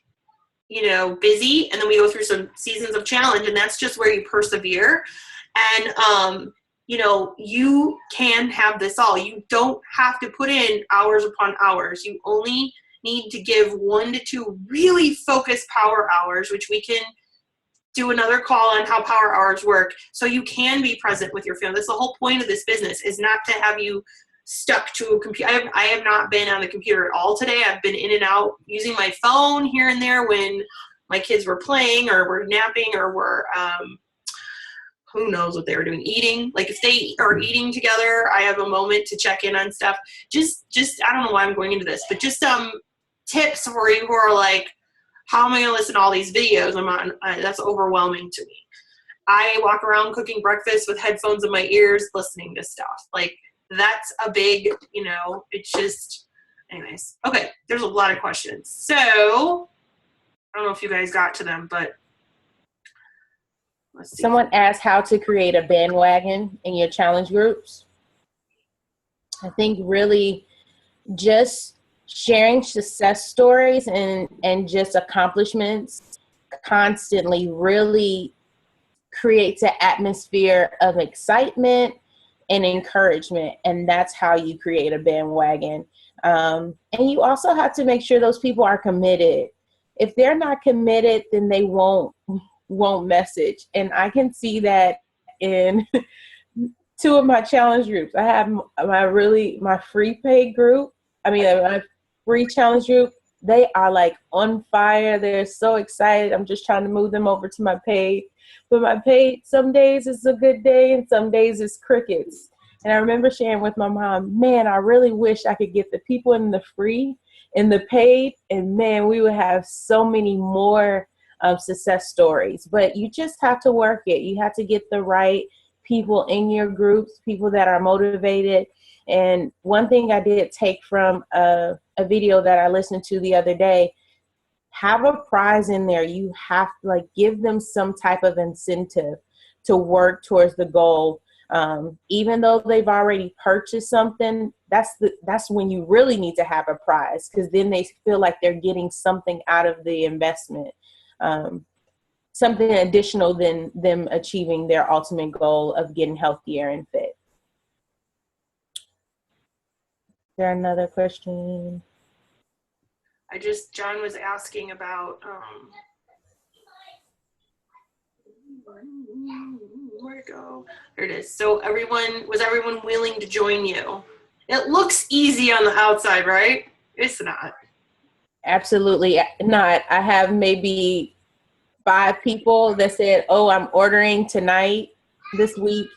busy, and then we go through some seasons of challenge, and that's just where you persevere. And, you can have this all. You don't have to put in hours upon hours. You only need to give 1 to 2 really focused power hours, which we can do another call on how power hours work, so you can be present with your family. That's the whole point of this business, is not to have you stuck to a computer. I have not been on the computer at all today. I've been in and out using my phone here and there when my kids were playing or were napping or were, who knows what they were doing, eating. Like, if they are eating together, I have a moment to check in on stuff. Just I don't know why I'm going into this, but just some tips for you who are like, how am I going to listen to all these videos? That's overwhelming to me. I walk around cooking breakfast with headphones in my ears, listening to stuff. Like, that's a big, it's just, anyways. Okay, there's a lot of questions. So, I don't know if you guys got to them, but let's see. Someone asked how to create a bandwagon in your challenge groups. I think really just sharing success stories and just accomplishments constantly really creates an atmosphere of excitement and encouragement. And that's how you create a bandwagon. And you also have to make sure those people are committed. If they're not committed, then they won't message. And I can see that in two of my challenge groups. I have my free paid group. My free challenge group. They are like on fire. They're so excited. I'm just trying to move them over to my paid. But my paid, some days it's a good day and some days it's crickets. And I remember sharing with my mom, man, I really wish I could get the people in the free and the paid. And man, we would have so many more success stories. But you just have to work it. You have to get the right people in your groups, people that are motivated. And one thing I did take from a video that I listened to the other day, have a prize in there. You have to give them some type of incentive to work towards the goal. Even though they've already purchased something, that's when you really need to have a prize, because then they feel like they're getting something out of the investment. Something additional than them achieving their ultimate goal of getting healthier and fit. Is there another question? John was asking about, where'd it go? There it is. So was everyone willing to join you? It looks easy on the outside, right? It's not. Absolutely not. I have maybe 5 people that said, oh, I'm ordering tonight, this week.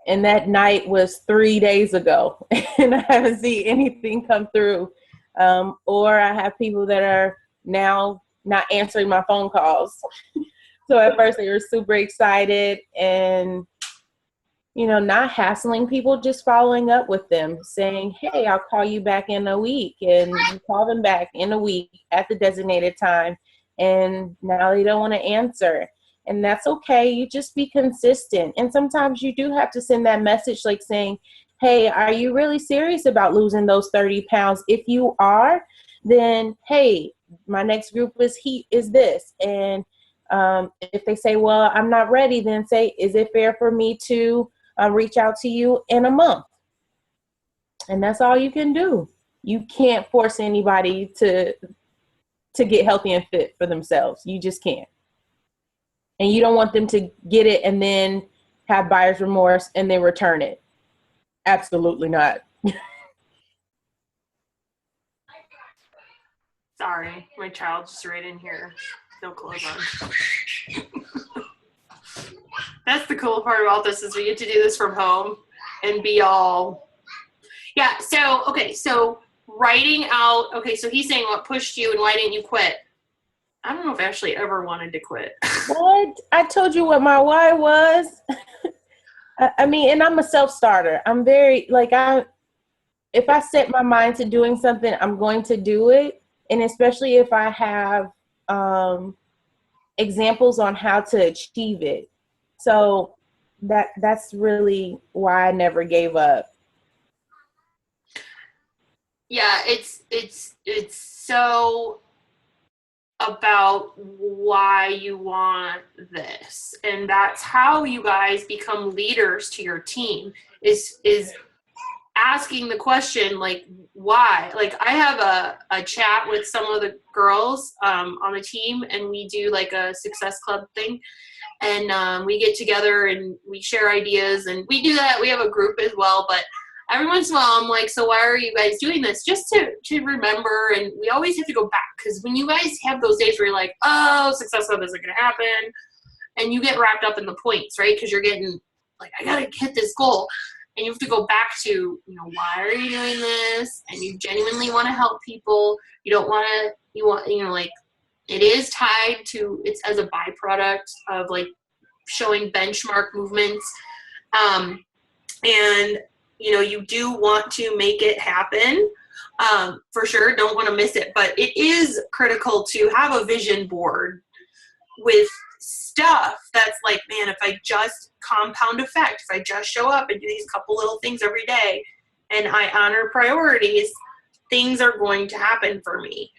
And that night was 3 days ago. And I haven't seen anything come through. Or I have people that are now not answering my phone calls. So at first they were super excited and, not hassling people, just following up with them, saying, hey, I'll call you back in a week. And you call them back in a week at the designated time. And now they don't want to answer. And that's okay. You just be consistent. And sometimes you do have to send that message saying, hey, are you really serious about losing those 30 pounds? If you are, then, hey, my next group is this. And if they say, well, I'm not ready, then say, is it fair for me to reach out to you in a month? And that's all you can do. You can't force anybody to get healthy and fit for themselves. You just can't. And you don't want them to get it and then have buyer's remorse and then return it. Absolutely not. Sorry, my child's just right in here. No clothes on. That's the cool part about this, is we get to do this from home and be all, yeah. So writing out, so he's saying what pushed you and why didn't you quit? I don't know if Ashley ever wanted to quit. What? I told you what my why was. And I'm a self-starter. I'm very, if I set my mind to doing something, I'm going to do it. And especially if I have examples on how to achieve it. So that's really why I never gave up. Yeah, it's so about why you want this, and that's how you guys become leaders to your team, is asking the question, why. I have a chat with some of the girls on the team, and we do a success club thing, and we get together and we share ideas, and we do that. We have a group as well, but every once in a while, I'm like, so why are you guys doing this? Just to remember, and we always have to go back, because when you guys have those days where you're like, oh, success club isn't going to happen, and you get wrapped up in the points, right? Because you're getting, I got to hit this goal, and you have to go back to, why are you doing this? And you genuinely want to help people. You don't want to, it is tied to, it's as a byproduct of, showing benchmark movements. And you do want to make it happen, for sure. Don't want to miss it. But it is critical to have a vision board with stuff that's man, if I just compound effect, if I just show up and do these couple little things every day and I honor priorities, things are going to happen for me.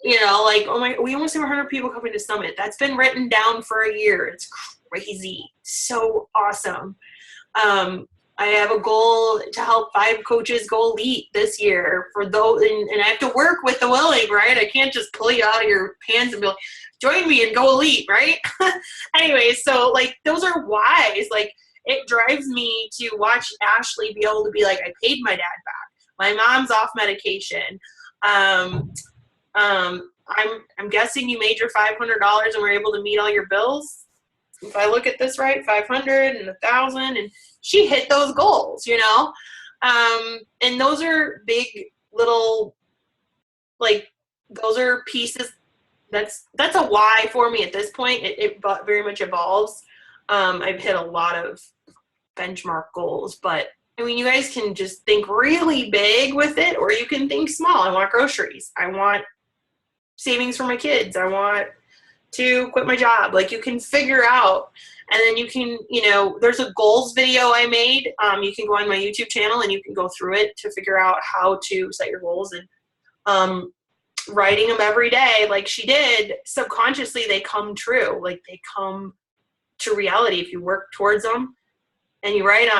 you know, like, oh my, we almost have 100 people coming to Summit. That's been written down for a year. It's crazy. So awesome. I have a goal to help 5 coaches go elite this year for those, and I have to work with the willing, right? I can't just pull you out of your pants and be like, join me and go elite, right? Anyway, so like those are whys. Like it drives me to watch Ashli be able to be like, I paid my dad back. My mom's off medication. I'm guessing you made your $500 and were able to meet all your bills. If I look at this right, 500 and 1,000, and she hit those goals, you know? And those are big little, like, those are pieces. That's a why for me at this point. It very much evolves. I've hit a lot of benchmark goals, but I mean, you guys can just think really big with it, or you can think small. I want groceries. I want savings for my kids. I want to quit my job. Like, you can figure out, and then you can, you know, there's a goals video I made. You can go on my YouTube channel and you can go through it to figure out how to set your goals, and writing them every day like she did, subconsciously they come true. Like, they come to reality if you work towards them. And you write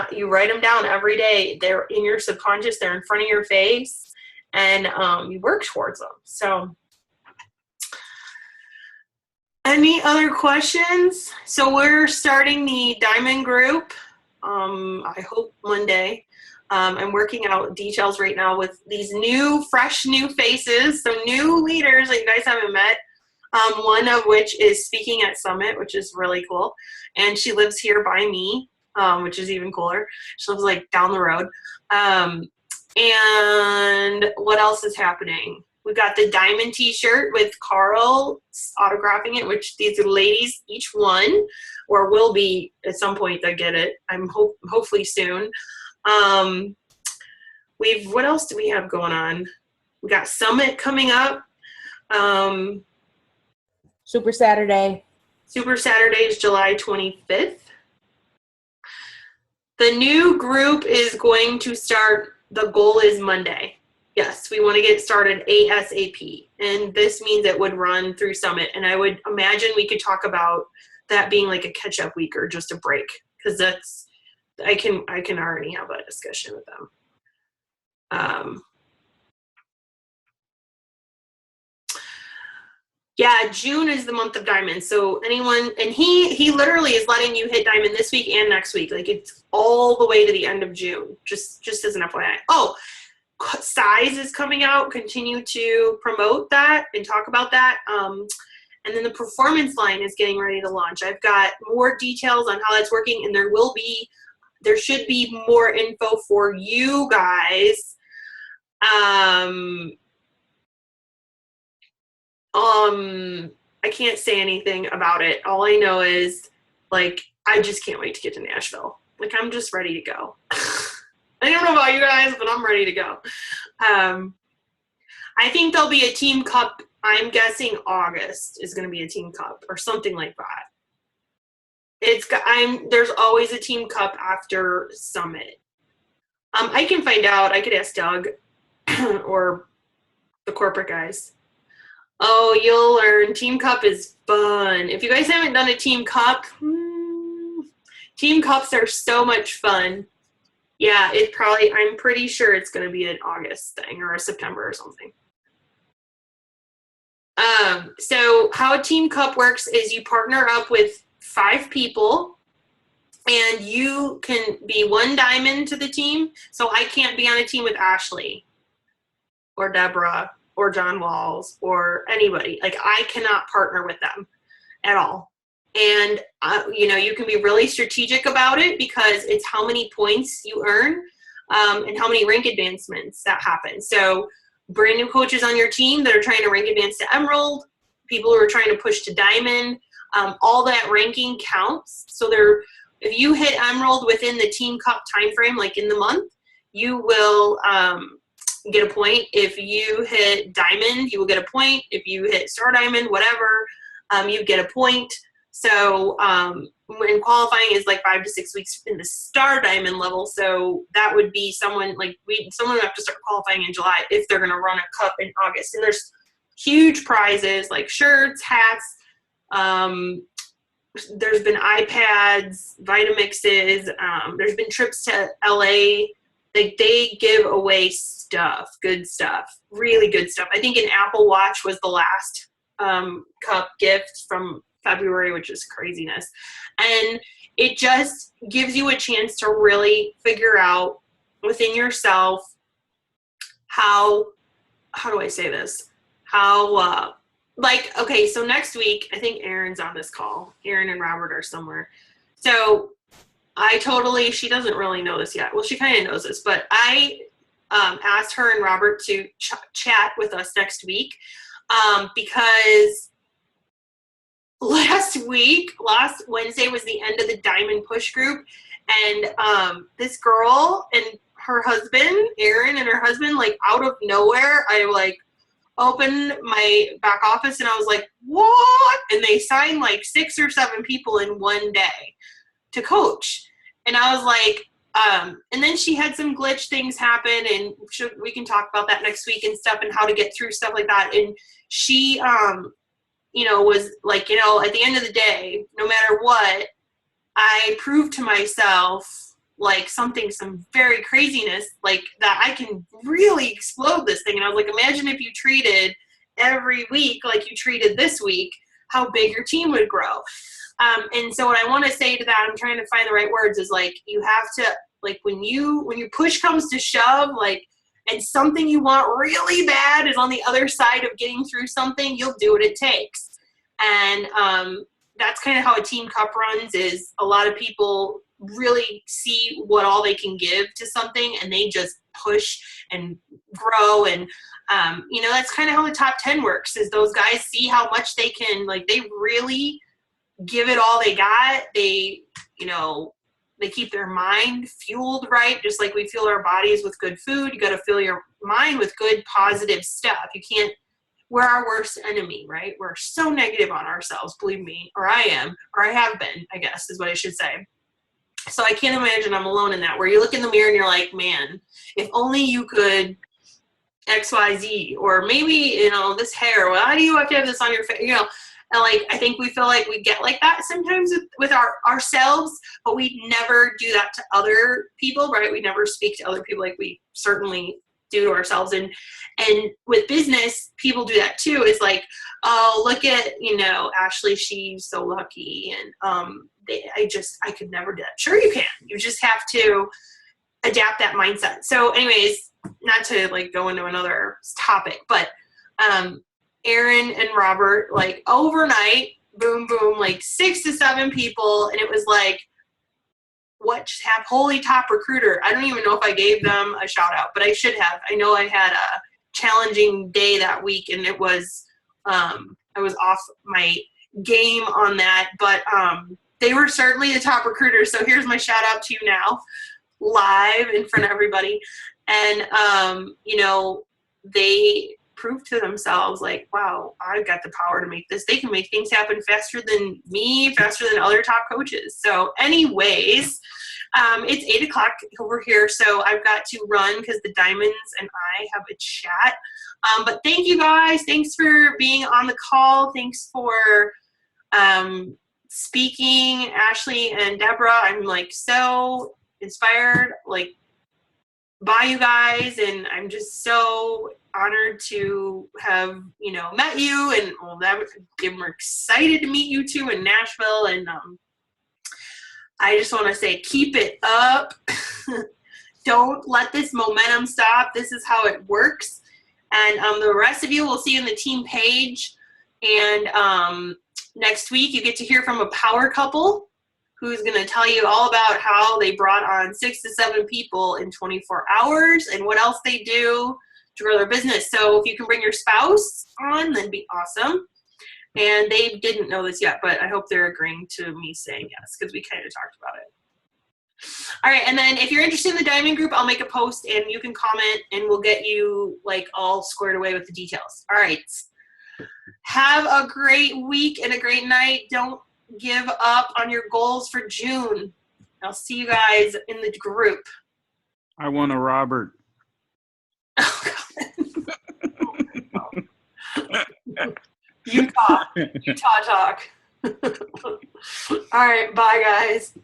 them down every day. They're in your subconscious. They're in front of your face, and you work towards them. So, any other questions? So we're starting the Diamond group. I hope Monday. I'm working out details right now with these fresh new faces, so new leaders that you guys haven't met. One of which is speaking at Summit, which is really cool, and she lives here by me. Which is even cooler. She lives like down the road. And what else is happening? We got the Diamond t-shirt with Carl autographing it, which these are ladies, each one, or will be at some point that get it. I'm hopefully soon. What else do we have going on? We got Summit coming up. Super Saturday. Super Saturday is July 25th. The new group is going to start, the goal is Monday. Yes, we want to get started ASAP. And this means it would run through Summit. And I would imagine we could talk about that being like a catch-up week or just a break. Because I can already have a discussion with them. Yeah, June is the month of Diamond. So anyone, and he literally is letting you hit Diamond this week and next week. Like, it's all the way to the end of June, just as an FYI. Oh, Size is coming out. Continue to promote that and talk about that. And then the performance line is getting ready to launch. I've got more details on how that's working, and there should be more info for you guys. I can't say anything about it. All I know is, like, I just can't wait to get to Nashville. Like, I'm just ready to go. I don't know about you guys, but I'm ready to go. I think there'll be a team cup. I'm guessing August is going to be a team cup or something like that. There's always a team cup after Summit. I can find out. I could ask Doug or the corporate guys. Oh, you'll learn. Team Cup is fun. If you guys haven't done a Team Cup, Team Cups are so much fun. Yeah, I'm pretty sure it's going to be an August thing or a September or something. So how a Team Cup works is you partner up with 5 people, and you can be 1 diamond to the team. So I can't be on a team with Ashli or Deborah or John Walls or anybody. Like, I cannot partner with them at all. And, you can be really strategic about it because it's how many points you earn and how many rank advancements that happen. So brand new coaches on your team that are trying to rank advance to Emerald, people who are trying to push to Diamond, all that ranking counts. So if you hit Emerald within the Team Cup timeframe, like in the month, you will get a point. If you hit Diamond, you will get a point. If you hit Star Diamond, whatever, you get a point. So when qualifying is like 5 to 6 weeks in the Star Diamond level, so that would be someone would have to start qualifying in July if they're going to run a cup in August. And there's huge prizes like shirts, hats. There's been iPads, Vitamixes. There's been trips to LA. They give away stuff, good stuff, really good stuff. I think an Apple Watch was the last cup gift from February, which is craziness. And it just gives you a chance to really figure out within yourself how do I say this? Okay, so next week, I think Erin's on this call. Erin and Robert are somewhere. So she doesn't really know this yet. Well, she kind of knows this, but I asked her and Robert to chat with us next week because last Wednesday was the end of the Diamond Push group, and this girl and her husband, Erin and her husband, like out of nowhere, I like opened my back office and I was like, what? And they signed like 6 or 7 people in one day to coach. And I was like, and then she had some glitch things happen, and we can talk about that next week and stuff and how to get through stuff like that. And she, was like, at the end of the day, no matter what, I proved to myself like some very craziness, like that I can really explode this thing. And I was like, imagine if you treated every week like you treated this week, how big your team would grow. And so what I want to say to that, I'm trying to find the right words, is like, you have to, like, when your push comes to shove, like, and something you want really bad is on the other side of getting through something, you'll do what it takes. And that's kind of how a team cup runs, is a lot of people really see what all they can give to something, and they just push and grow. And that's kind of how the top 10 works, is those guys see how much they can, like, they really give it all they got. They keep their mind fueled right, just like we fuel our bodies with good food. You got to fill your mind with good positive stuff. We're our worst enemy, right? We're so negative on ourselves, believe me, or I am, or I have been, I guess is what I should say. So I can't imagine I'm alone in that, where you look in the mirror and you're like, man, if only you could XYZ, or maybe, this hair, why do you have to have this on your face? And like, I think we feel like we get like that sometimes with ourselves, but we never do that to other people, right? We never speak to other people like we certainly do to ourselves. And with business, people do that too. It's like, oh, look at, Ashli, she's so lucky. And I could never do that. Sure you can. You just have to adapt that mindset. So anyways, not to like go into another topic, but Erin and Robert, like overnight, boom, boom, like 6 to 7 people. And it was like, what just happened? Holy top recruiter. I don't even know if I gave them a shout out, but I should have. I know I had a challenging day that week, and it was, I was off my game on that, but they were certainly the top recruiters. So here's my shout out to you now, live in front of everybody. And, they proved to themselves like, wow, I've got the power to make this. They can make things happen faster than me, faster than other top coaches. So anyways, it's 8:00 over here. So I've got to run because the Diamonds and I have a chat. But thank you guys. Thanks for being on the call. Thanks for speaking, Ashli and Deborah. I'm like so inspired, like, by you guys, and I'm just so honored to have met you, and we're excited to meet you too in Nashville. And I just want to say, keep it up. Don't let this momentum stop. This is how it works. And the rest of you, we'll see you in the team page. And next week, you get to hear from a power couple who's going to tell you all about how they brought on 6 to 7 people in 24 hours and what else they do to grow their business. So if you can bring your spouse on, that'd be awesome. And they didn't know this yet, but I hope they're agreeing to me saying yes, because we kind of talked about it. All right, and then if you're interested in the Diamond Group, I'll make a post and you can comment and we'll get you like all squared away with the details. All right. Have a great week and a great night. Don't give up on your goals for June. I'll see you guys in the group. I want a Robert. Oh, God. Utah talk. All right, bye guys.